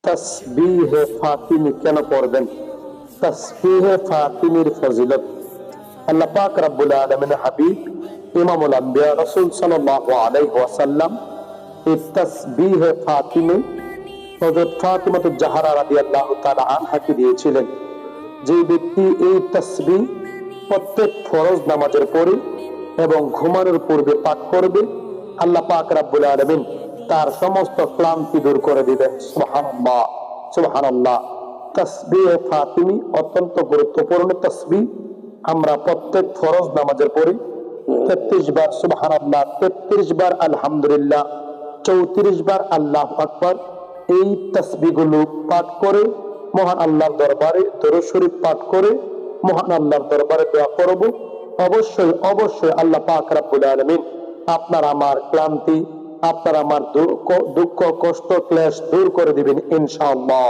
তাসবিহে ফাতিমি কেন পড়বেন? তাসবিহে ফাতিমির ফজিলত আল্লাহ পাক রব্বুল আলামিনের হাবিব ইমামুল আম্বিয়া রাসূল সাল্লাল্লাহু আলাইহি ওয়াসাল্লাম এই তাসবিহে ফাতিমি হযরত ফাতিমাতুজ জাহরা রাদিয়াল্লাহু তাআলা আনহাকে দিয়েছিলেন। যে ব্যক্তি এই তাসবিহ প্রত্যেক ফরজ নামাজের পরে এবং ঘুমানোর পূর্বে পাঠ করবে, আল্লাহ পাক রব্বুল আলামিন তার সমস্ত ক্লান্তি দূর করে দিবেন। সুবহানাল্লাহ, সুবহানাল্লাহ। তাসবিহ ফাতিমি অত্যন্ত গুরুত্বপূর্ণ তাসবিহ। আমরা প্রত্যেক ফরজ নামাজের পরে 33 বার সুবহানাল্লাহ, 33 বার আলহামদুলিল্লাহ, 34 বার আল্লাহু আকবার এই তাসবিহগুলো পাঠ করে মহান আল্লাহর দরবারে দরুদ শরীফ পাঠ করে মহান আল্লাহর দরবারে দোয়া করব। অবশ্যই অবশ্যই আল্লাহ পাক রব্বুল আলামিন আপনার আমার ক্লান্তি, আপনার আমার দুঃখ কষ্ট ক্লেশ দূর করে দিবেন ইনশাআল্লাহ।